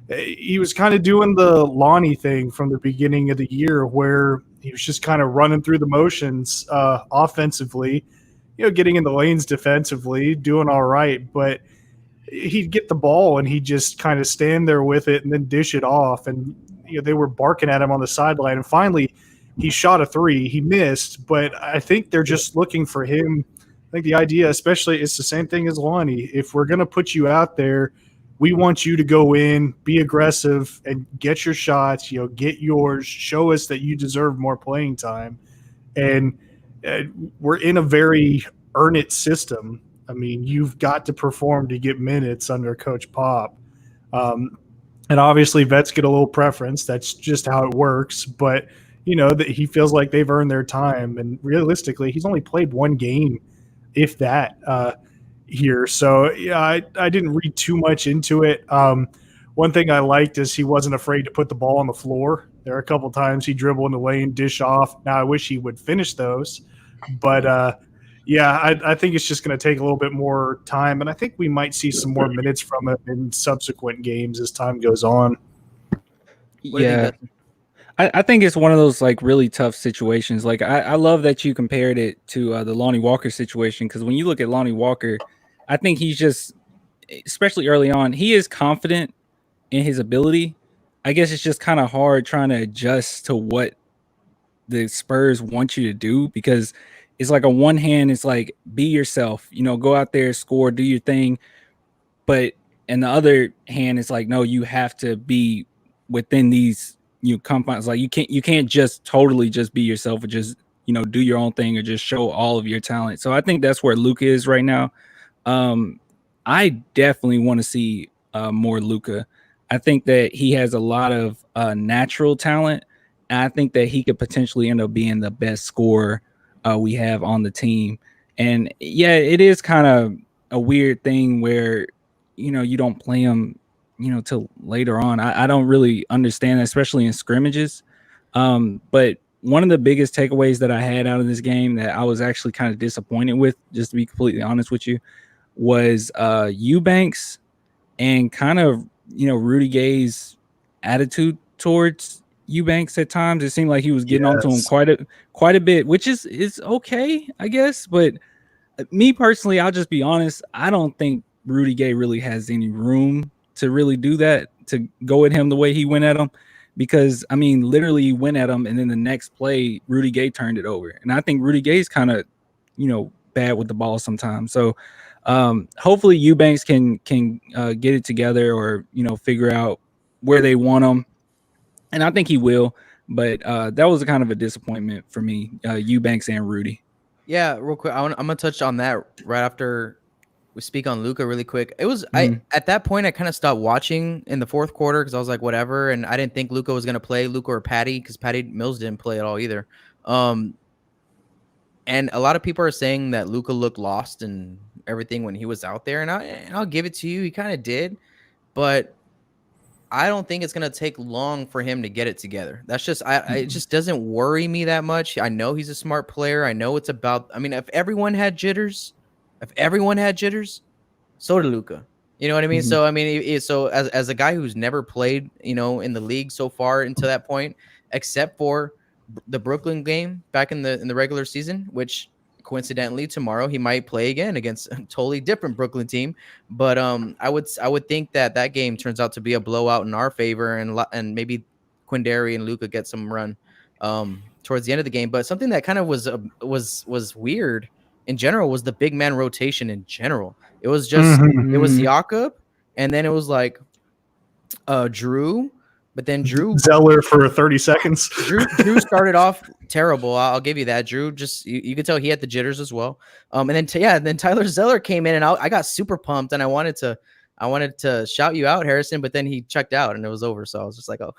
he was kind of doing the Lonnie thing from the beginning of the year, where he was just kind of running through the motions offensively. Getting in the lanes defensively, doing all right, but he'd get the ball and he'd just kind of stand there with it and then dish it off. And they were barking at him on the sideline. And finally, he shot a three. He missed, but I think they're just looking for him. I think the idea, especially, it's the same thing as Lonnie. If we're going to put you out there, we want you to go in, be aggressive, and get your shots. Get yours. Show us that you deserve more playing time. And we're in a very earn it system. I mean, you've got to perform to get minutes under Coach Pop. And obviously vets get a little preference. That's just how it works. But, that he feels like they've earned their time. And realistically, he's only played one game, if that, here. So, yeah, I didn't read too much into it. One thing I liked is he wasn't afraid to put the ball on the floor. There are a couple times he dribbled in the lane, dish off. Now, I wish he would finish those. But, I think it's just going to take a little bit more time, and I think we might see some more minutes from him in subsequent games as time goes on.
Yeah, I think it's one of those like really tough situations. Like I love that you compared it to the Lonnie Walker situation, because when you look at Lonnie Walker, I think he's just, especially early on, he is confident in his ability. I guess it's just kind of hard trying to adjust to what the Spurs want you to do, because it's like on one hand, it's like, be yourself, go out there, score, do your thing. But in the other hand, it's like, no, you have to be within these confines. Like you can't just totally just be yourself or just, do your own thing or just show all of your talent. So I think that's where Luka is right now. I definitely want to see more Luka. I think that he has a lot of natural talent. And I think that he could potentially end up being the best scorer we have on the team. And yeah, it is kind of a weird thing where, you don't play him, till later on. I don't really understand that, especially in scrimmages. But one of the biggest takeaways that I had out of this game that I was actually kind of disappointed with, just to be completely honest with you, was Eubanks and kind of, Rudy Gay's attitude towards Eubanks at times. It seemed like he was getting onto him quite a bit, which is okay, I guess. But me personally, I'll just be honest, I don't think Rudy Gay really has any room to really do that, to go at him the way he went at him. Because, I mean, literally he went at him, and then the next play, Rudy Gay turned it over. And I think Rudy Gay's kind of, bad with the ball sometimes. So hopefully Eubanks can get it together, or, figure out where they want him. And I think he will. But that was a kind of a disappointment for me, Eubanks and Rudy.
Yeah, real quick, I'm going to touch on that right after we speak on Luka really quick. It was at that point I kind of stopped watching in the fourth quarter because I was like, whatever, and I didn't think Luka was going to play, Luka or Patty, because Patty Mills didn't play at all either. And a lot of people are saying that Luka looked lost and everything when he was out there, and I'll give it to you, he kind of did, but I don't think it's going to take long for him to get it together. That's just, it just doesn't worry me that much. I know he's a smart player. I know it's about, I mean, if everyone had jitters, so did Luka. You know what I mean? Mm-hmm. So, I mean, so as a guy who's never played, in the league so far until that point, except for the Brooklyn game back in the regular season, which coincidentally tomorrow he might play again against a totally different Brooklyn team. But I would think that game turns out to be a blowout in our favor, and maybe Quindary and Luka get some run. towards the end of the game. But something that kind of was weird in general was the big man rotation in general. It was just it was Jakob, and then it was like Drew, but then Drew
Zeller for 30 seconds.
Drew started off terrible. I'll give you that. Drew just you could tell he had the jitters as well. And then Tyler Zeller came in, and I got super pumped, and I wanted to shout you out, Harrison, but then he checked out and it was over. So I was just like, oh.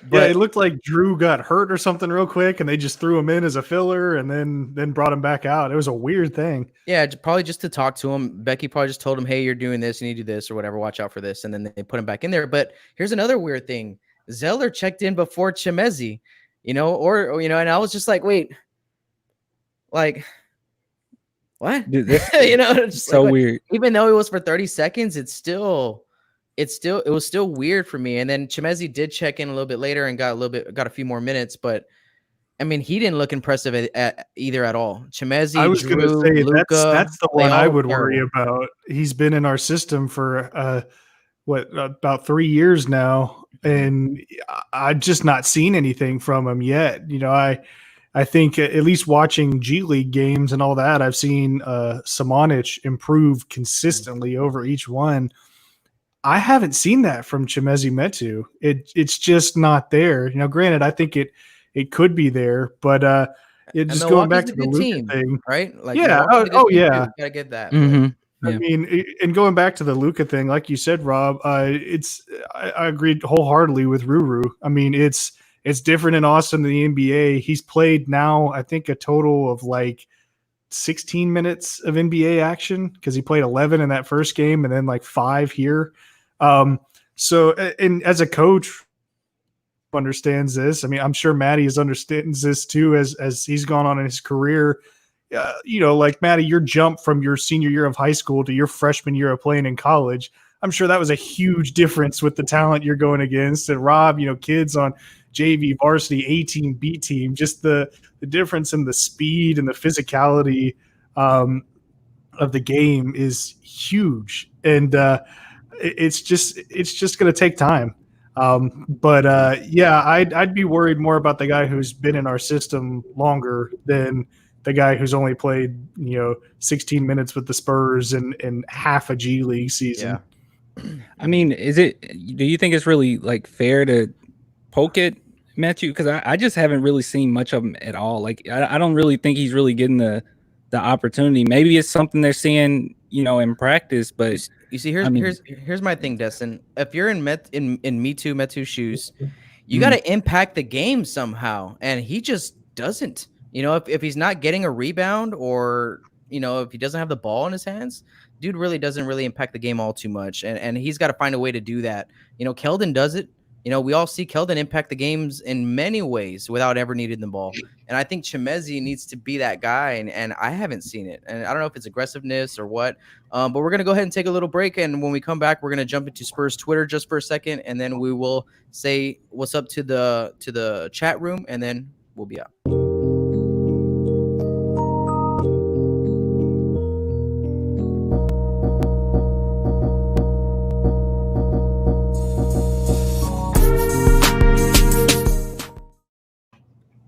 But it looked like Drew got hurt or something real quick, and they just threw him in as a filler, and then brought him back out. It was a weird thing.
Yeah, probably just to talk to him. Becky probably just told him, "Hey, you're doing this. You need to do this or whatever. Watch out for this." And then they put him back in there. But here's another weird thing: Zeller checked in before Chimezie, and I was just like, wait, like what?
Dude,
just
so
like,
weird.
Even though it was for 30 seconds, it was still weird for me. And then Chimezie did check in a little bit later and got a few more minutes, but I mean, he didn't look impressive either at all. Chimezie,
I was going to say
Luka,
that's the one I would worry about. He's been in our system for about 3 years now, and I've just not seen anything from him yet. I think at least watching G League games and all that, I've seen Samanic improve consistently over each one. I haven't seen that from Chimezie Metu. It's just not there. Granted, I think it could be there, but just going back to the Luka thing,
right? Like,
yeah. Yeah.
Gotta get that.
Mm-hmm.
I mean, and going back to the Luka thing, like you said, Rob, I agreed wholeheartedly with Ruru. I mean, it's different in Austin than the NBA. He's played now, I think, a total of like 16 minutes of NBA action because he played 11 in that first game and then like 5 here. So, and as a coach understands this, I mean, I'm sure Maddie understands this too, as he's gone on in his career. Like Maddie, your jump from your senior year of high school to your freshman year of playing in college, I'm sure that was a huge difference with the talent you're going against. And Rob, kids on JV, varsity, A team, B team, just the difference in the speed and the physicality of the game is huge. And it's just going to take time. But I'd be worried more about the guy who's been in our system longer than the guy who's only played, 16 minutes with the Spurs and half a G League season.
Yeah. I mean, do you think it's really like fair to poke at Metu? Because I just haven't really seen much of him at all. Like, I don't really think he's really getting the opportunity. Maybe it's something they're seeing, in practice, but
you see, here's my thing, Destin. If you're in Metu's shoes, you got to impact the game somehow, and he just doesn't. If he's not getting a rebound, or if he doesn't have the ball in his hands, dude really doesn't impact the game all too much, and he's got to find a way to do that. Keldon does it. We all see Keldon impact the games in many ways without ever needing the ball. And I think Chimezie needs to be that guy, and I haven't seen it. And I don't know if it's aggressiveness or what, but we're going to go ahead and take a little break. And when we come back, we're going to jump into Spurs Twitter just for a second, and then we will say what's up to the chat room, and then we'll be out.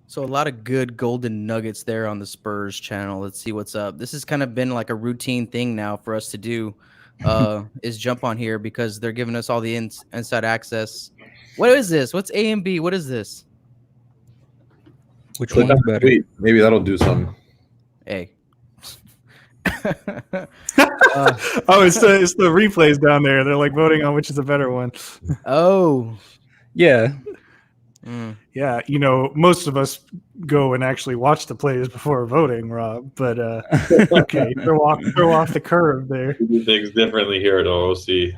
So a lot of good golden nuggets there on the Spurs channel. Let's see what's up. This has kind of been like a routine thing now for us to do, is jump on here because they're giving us all the inside access. What is this? What's A and B? What is this?
Which one's better?
Maybe that'll do something.
A.
It's the replays down there. They're like voting on which is a better one.
Oh.
Yeah.
Yeah, most of us go and actually watch the plays before voting, Rob. But okay, throw off the curve there.
We do things differently here at OOC.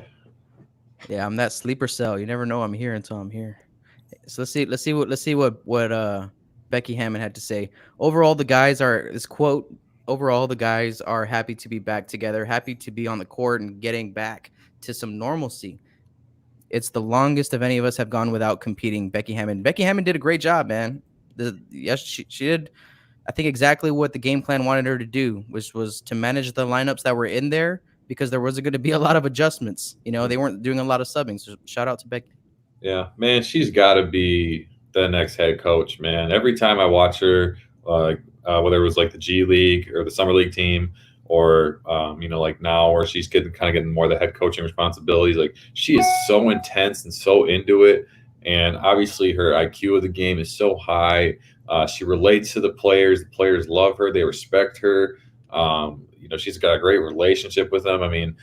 Yeah, I'm that sleeper cell. You never know I'm here until I'm here. So let's see what Becky Hammond had to say. Overall, the guys are happy to be back together, happy to be on the court and getting back to some normalcy. It's the longest of any of us have gone without competing. Becky Hammond did a great job, man. She did, I think, exactly what the game plan wanted her to do, which was to manage the lineups that were in there because there wasn't going to be a lot of adjustments. They weren't doing a lot of subbing. So shout out to Becky.
Yeah, man, she's got to be the next head coach, man. Every time I watch her, whether it was like the G League or the Summer League team, or like now where she's getting more of the head coaching responsibilities, like she is so intense and so into it. And obviously her IQ of the game is so high. She relates to the players. The players love her. They respect her. She's got a great relationship with them. I mean,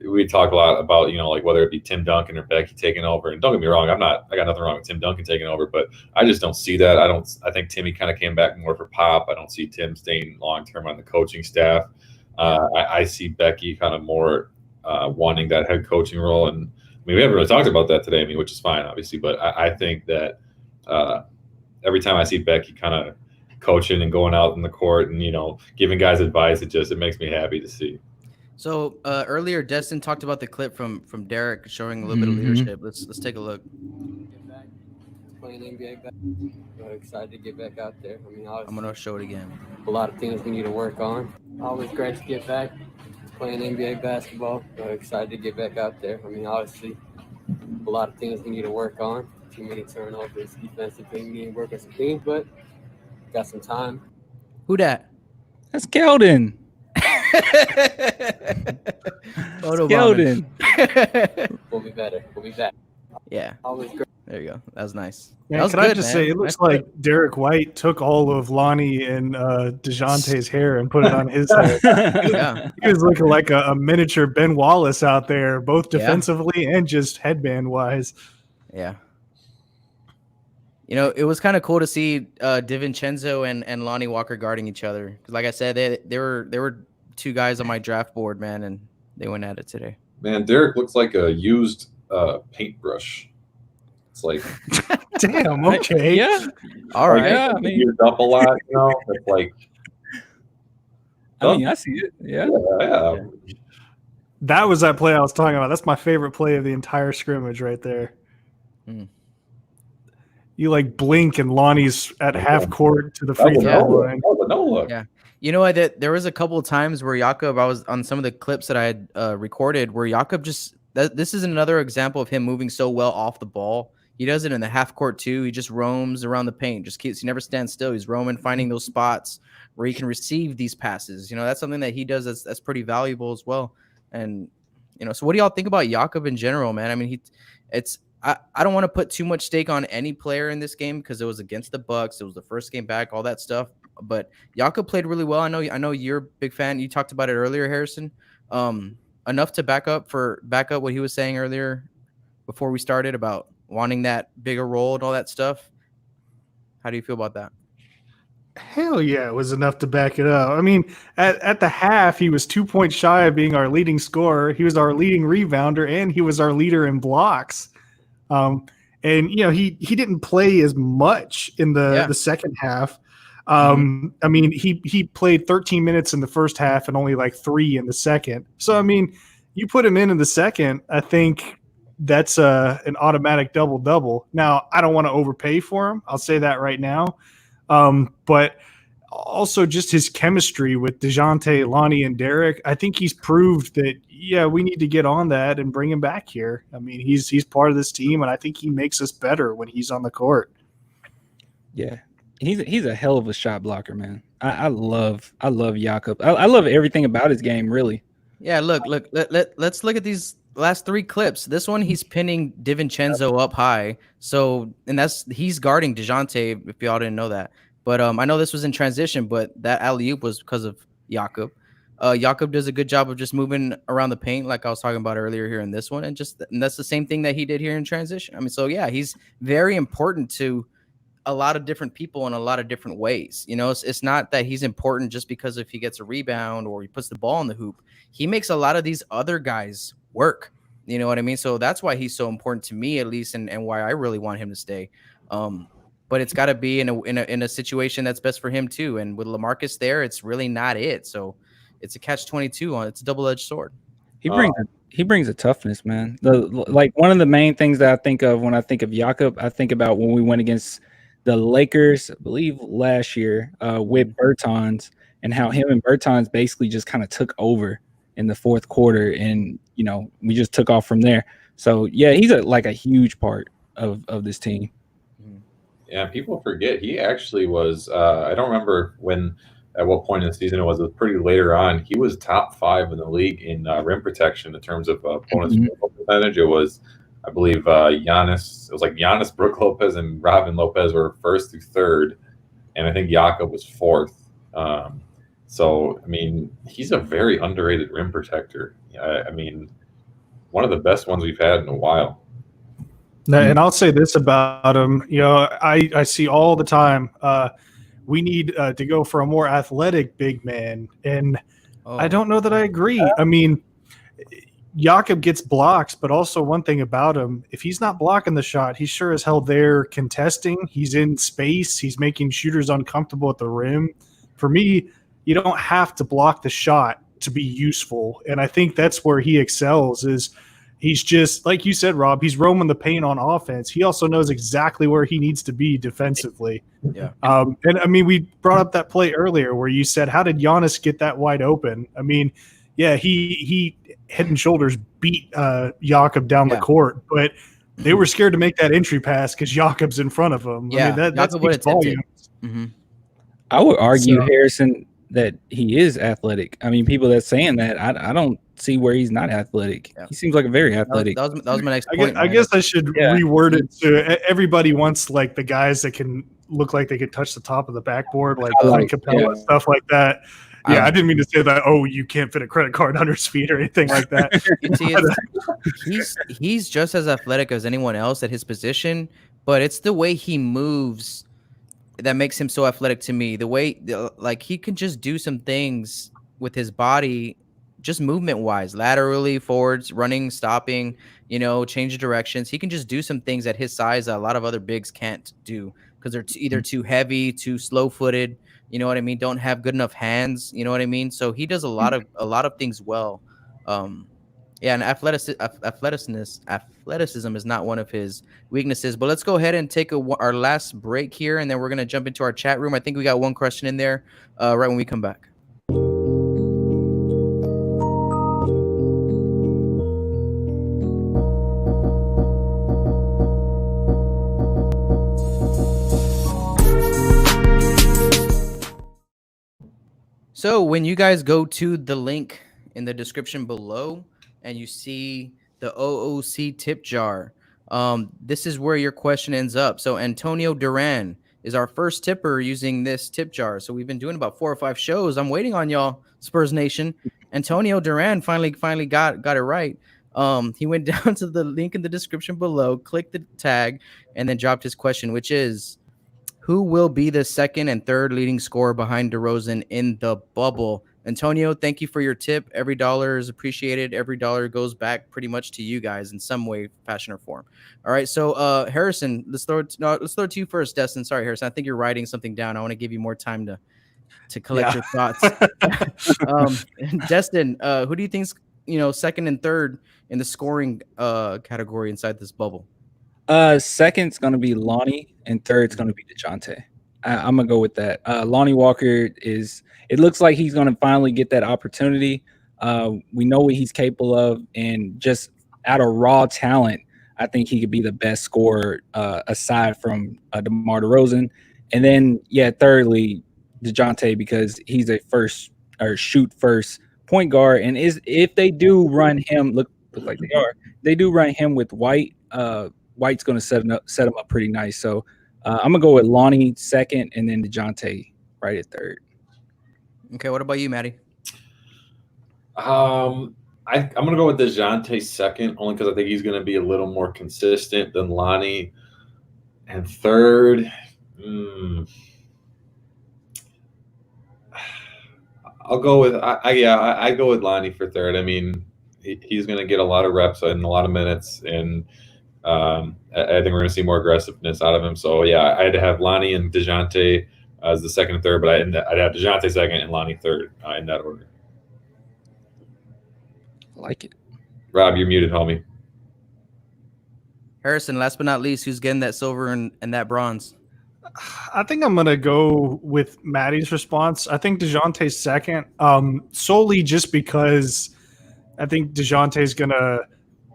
we talk a lot about, like whether it be Tim Duncan or Becky taking over. And don't get me wrong, I got nothing wrong with Tim Duncan taking over, but I just don't see that. I think Timmy kind of came back more for pop. I don't see Tim staying long-term on the coaching staff. I see Becky kind of more wanting that head coaching role. And I mean, we haven't really talked about that today, which is fine, obviously, but I think that every time I see Becky kind of coaching and going out in the court and, giving guys advice, it makes me happy to see.
So earlier, Destin talked about the clip from Derek showing a little bit of leadership. Let's take a look.
Get back, playing NBA back. I'm excited to get back out there. I mean,
I'm gonna show it again.
A lot of things we need to work on. Always great to get back playing NBA basketball. I'm excited to get back out there. I mean, obviously, a lot of things we need to work on. Too many turnovers, defensive thing, we need to work on some things, but got some time.
Who that?
That's Keldon.
Keldon.
We'll be better. We'll be back.
Yeah.
Always great.
There you go. That was nice.
Man,
That was
can
good,
I just
man.
say, it looks like Derek White took all of Lonnie and DeJounte's hair and put it on his head.
Yeah.
He was looking like a miniature Ben Wallace out there, both defensively and just headband-wise.
Yeah. It was kind of cool to see DiVincenzo and Lonnie Walker guarding each other. 'Cause like I said, they were two guys on my draft board, man, and they went at it today.
Man, Derek looks like a used paintbrush. It's like,
damn, okay.
Yeah.
All right.
Yeah, I mean,
used up a lot, It's like,
I see it. Yeah.
yeah.
That was that play I was talking about. That's my favorite play of the entire scrimmage right there. You like blink and Lonnie's at half court to the free throw line.
No look.
Yeah. You know what? There was a couple of times where Jakob, I was on some of the clips that I had recorded where Jakob this is another example of him moving so well off the ball. He does it in the half court too. He just roams around the paint, he never stands still. He's roaming, finding those spots where he can receive these passes. That's something that he does that's pretty valuable as well. And, so what do y'all think about Jakob in general, man? I mean, I don't want to put too much stake on any player in this game because it was against the Bucks. It was the first game back, all that stuff. But Jakob played really well. I know you're a big fan. You talked about it earlier, Harrison. Enough to back up what he was saying earlier before we started about wanting that bigger role and all that stuff. How do you feel about that?
Hell yeah, it was enough to back it up. I mean, at the half, he was 2 points shy of being our leading scorer. He was our leading rebounder, and he was our leader in blocks. And he didn't play as much in the second half. I mean, he played 13 minutes in the first half and only like 3 in the second. So I mean, you put him in the second, I think that's an automatic double-double. Now, I don't want to overpay for him. I'll say that right now. But also just his chemistry with DeJounte, Lonnie, and Derek, I think he's proved that, we need to get on that and bring him back here. I mean, he's part of this team, and I think he makes us better when he's on the court.
Yeah. He's a hell of a shot blocker, man. I love Jakob. I love everything about his game, really.
Yeah, look. Let's look at these last 3 clips. This one, he's pinning DiVincenzo up high. So, and he's guarding DeJounte, if y'all didn't know that. But I know this was in transition, but that alley-oop was because of Jakob. Jakob does a good job of just moving around the paint, like I was talking about earlier here in this one, and that's the same thing that he did here in transition. I mean, so yeah, he's very important to a lot of different people in a lot of different ways. It's not that he's important just because if he gets a rebound or he puts the ball in the hoop. He makes a lot of these other guys work. You know what I mean? So that's why he's so important to me, at least, and why I really want him to stay. But it's got to be in a situation that's best for him too. And with LaMarcus there, it's really not it. So it's a catch-22 it's a double-edged sword.
He brings a toughness, man. Like one of the main things that I think of when I think of Jakob, I think about when we went against the Lakers, I believe last year, with Bertans, and how him and Bertans basically just kind of took over in the fourth quarter, and we just took off from there. So yeah, he's a huge part of this team.
Yeah, people forget he actually was. I don't remember at what point in the season it was. It was pretty later on. He was top 5 in the league in rim protection in terms of bonus percentage. It was, I believe, Giannis. It was like Giannis, Brook Lopez, and Robin Lopez were first through third, and I think Jakob was fourth. So I mean, he's a very underrated rim protector. I mean, one of the best ones we've had in a while.
And I'll say this about him. I see all the time. We need to go for a more athletic big man, and I don't know that I agree. I mean, Jakob gets blocks, but also one thing about him, if he's not blocking the shot, he's sure as hell there contesting. He's in space. He's making shooters uncomfortable at the rim. For me, you don't have to block the shot to be useful, and I think that's where he excels is – he's just, like you said, Rob, he's roaming the paint on offense. He also knows exactly where he needs to be defensively.
Yeah.
And, I mean, we brought up that play earlier where you said, how did Giannis get that wide open? I mean, yeah, he head and shoulders beat Jakob down the court, but they were scared to make that entry pass because Jakob's in front of him.
Yeah,
I mean, that speaks volumes.
Mm-hmm.
I would argue, Harrison, that he is athletic. I mean, people that's saying that, I don't see where he's not athletic. He seems like a very athletic.
That was my next point.
I guess I should reword it to everybody wants like the guys that can look like they could touch the top of the backboard, like Capella, stuff like that. Yeah, I didn't mean to say that. Oh, you can't fit a credit card under his feet or anything like that.
He's just as athletic as anyone else at his position, but it's the way he moves that makes him so athletic to me. The way, like, he can just do some things with his body, just movement wise, laterally, forwards, running, stopping, change directions. He can just do some things at his size that a lot of other bigs can't do because they're either too heavy, too slow footed. You know what I mean? Don't have good enough hands. You know what I mean? So he does a lot of things well. And athleticism is not one of his weaknesses. But let's go ahead and take our last break here, and then we're gonna jump into our chat room. I think we got one question in there right when we come back. So when you guys go to the link in the description below and you see the OOC tip jar, this is where your question ends up. So Antonio Duran is our first tipper using this tip jar. So we've been doing about 4 or 5 shows. I'm waiting on y'all, Spurs Nation. Antonio Duran finally got it right. He went down to the link in the description below, clicked the tag, and then dropped his question, which is, who will be the second and third leading scorer behind DeRozan in the bubble? Antonio, thank you for your tip. Every dollar is appreciated. Every dollar goes back pretty much to you guys in some way, fashion, or form. All right, so Harrison, let's throw it to you first. Destin, sorry, Harrison, I think you're writing something down. I want to give you more time to collect your thoughts. Destin, who do you think's second and third in the scoring category inside this bubble?
Second's going to be Lonnie, and third's going to be DeJounte. I'm going to go with that. Lonnie Walker it looks like he's going to finally get that opportunity. We know what he's capable of, and just out of raw talent, I think he could be the best scorer aside from DeMar DeRozan. And then, thirdly, DeJounte, because he's a shoot first point guard. And if they do run him, look like they do run him with White, White's going to set him up pretty nice. So I'm going to go with Lonnie second and then DeJounte right at third.
Okay, what about you, Maddie?
I'm going to go with DeJounte second, only because I think he's going to be a little more consistent than Lonnie. And third, I'll go with I go with Lonnie for third. I mean, he's going to get a lot of reps and a lot of minutes, and I think we're going to see more aggressiveness out of him. So, I'd have Lonnie and DeJounte as the second and third, but I'd have DeJounte second and Lonnie third in that order.
I like it.
Rob, you're muted, homie.
Harrison, last but not least, who's getting that silver and that bronze?
I think I'm going to go with Maddie's response. I think DeJounte's second, solely just because I think DeJounte's going to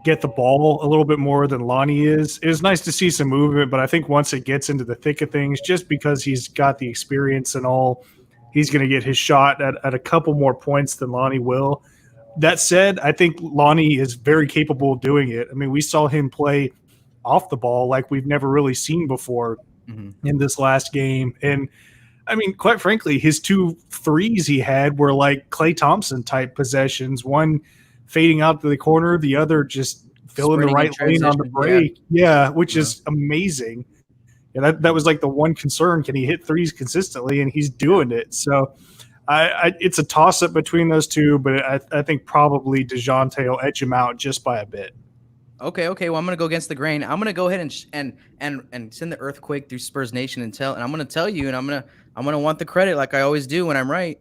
get the ball a little bit more than Lonnie is. It was nice to see some movement, but I think once it gets into the thick of things, just because he's got the experience and all, he's going to get his shot at a couple more points than Lonnie will. That said, I think Lonnie is very capable of doing it. I mean, we saw him play off the ball like we've never really seen before in this last game. And I mean, quite frankly, his 2 threes he had were like Klay Thompson type possessions, one fading out to the corner, the other just filling the right lane on the break. Yeah, which is amazing. Yeah, that was like the one concern. Can he hit threes consistently? And he's doing it. So it's a toss-up between those two, but I think probably DeJounte will edge him out just by a bit.
Okay. Well, I'm gonna go against the grain. I'm gonna go ahead and send the earthquake through Spurs Nation and I'm gonna tell you, and I'm gonna want the credit like I always do when I'm right.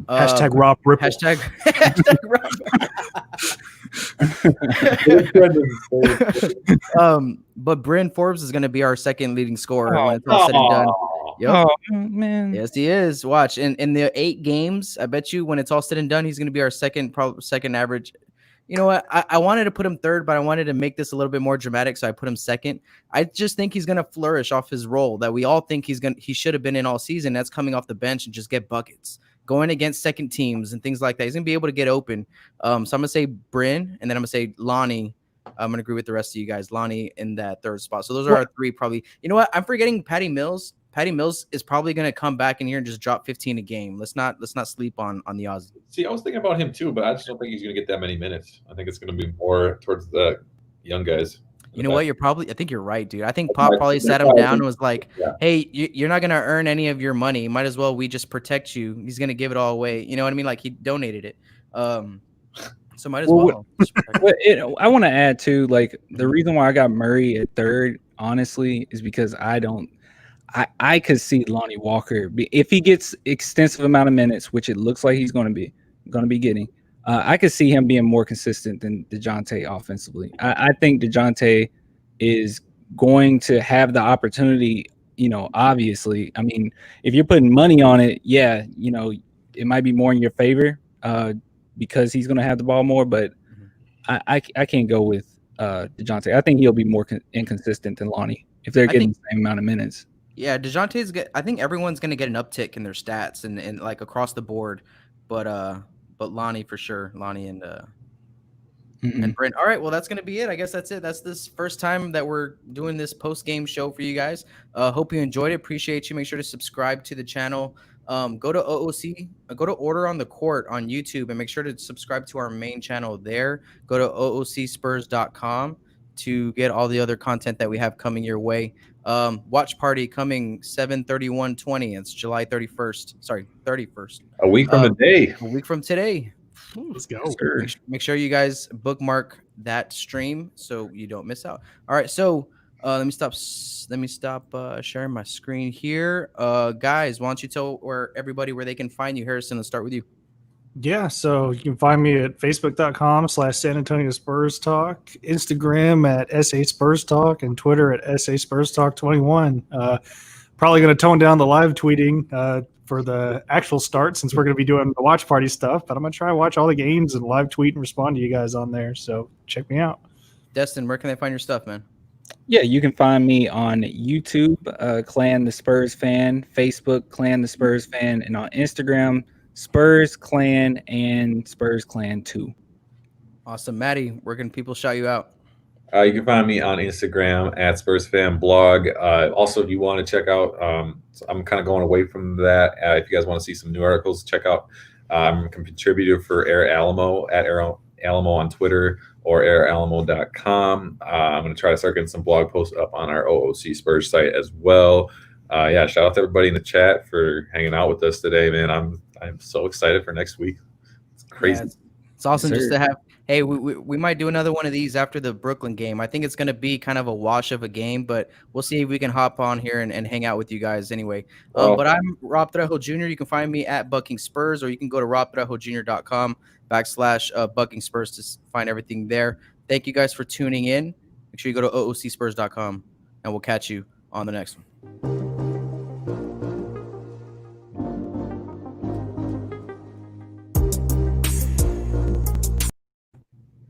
Hashtag Rob Ripple.
Hashtag Rob. But Bryn Forbes is gonna be our second leading scorer when it's all said and done. Yep.
Oh man.
Yes, he is. Watch in the 8 games. I bet you when it's all said and done, he's gonna be our second average. You know what? I wanted to put him third, but I wanted to make this a little bit more dramatic, so I put him second. I just think he's going to flourish off his role that we all think he should have been in all season. That's coming off the bench and just get buckets, going against second teams and things like that. He's going to be able to get open. So I'm going to say Bryn, and then I'm going to say Lonnie. I'm going to agree with the rest of you guys. Lonnie in that third spot. So those are our 3 probably. You know what? I'm forgetting Patty Mills. Patty Mills is probably going to come back in here and just drop 15 a game. Let's not sleep on the Aussie.
See, I was thinking about him too, but I just don't think he's going to get that many minutes. I think it's going to be more towards the young guys.
You know what? I think you're right, dude. I think Pop probably sat him down and was like, hey, you're not going to earn any of your money. Might as well we just protect you. He's going to give it all away. You know what I mean? Like he donated it. So might as well.
I want to add too, like the reason why I got Murray at third, honestly, is because I could see Lonnie Walker if he gets extensive amount of minutes, which it looks like he's going to be getting. I could see him being more consistent than DeJounte offensively. I think DeJounte is going to have the opportunity. You know, obviously, I mean, if you're putting money on it, yeah, you know, it might be more in your favor because he's going to have the ball more. But I can't go with DeJounte. I think he'll be more inconsistent than Lonnie if they're getting the same amount of minutes.
Yeah, DeJounte's good. I think everyone's gonna get an uptick in their stats and like across the board, but Lonnie for sure, Lonnie and Brent. All right, well that's gonna be it. I guess that's it. That's this first time that we're doing this post game show for you guys. Hope you enjoyed it. Appreciate you. Make sure to subscribe to the channel. Go to OOC, go to Order on the Court on YouTube, and make sure to subscribe to our main channel there. Go to oocspurs.com to get all the other content that we have coming your way. Watch party coming 7/31/20. It's July 31st. Sorry, 31st.
A week from today.
A week from today.
Let's go.
Make sure you guys bookmark that stream so you don't miss out. All right, so let me stop sharing my screen here. Guys, why don't you tell everybody where they can find you? Harrison, let's start with you.
Yeah, so you can find me at facebook.com/San Antonio Spurs Talk, Instagram at SA Spurs Talk, and Twitter at SA Spurs Talk 21. Probably going to tone down the live tweeting for the actual start since we're going to be doing the watch party stuff, but I'm going to try to watch all the games and live tweet and respond to you guys on there. So check me out.
Destin, where can they find your stuff, man?
Yeah, you can find me on YouTube, Clan the Spurs Fan, Facebook, Clan the Spurs Fan, and on Instagram, Spurs Clan and Spurs Clan 2.
Awesome. Maddie, where can people shout you out?
You can find me on Instagram at Spurs Fan Blog. Also, if you want to check out, I'm kind of going away from that. If you guys want to see some new articles, check out. I'm a contributor for Air Alamo at Air Alamo on Twitter or airalamo.com. I'm going to try to start getting some blog posts up on our OOC Spurs site as well. Yeah, shout out to everybody in the chat for hanging out with us today, man. I'm so excited for next week. It's crazy. Yeah,
it's awesome just to have. Hey, we might do another one of these after the Brooklyn game. I think it's going to be kind of a wash of a game, but we'll see if we can hop on here and hang out with you guys anyway. But I'm Rob Trejo Jr. You can find me at Bucking Spurs, or you can go to robtrejojr.com/Bucking Spurs to find everything there. Thank you guys for tuning in. Make sure you go to oocspurs.com, and we'll catch you on the next one.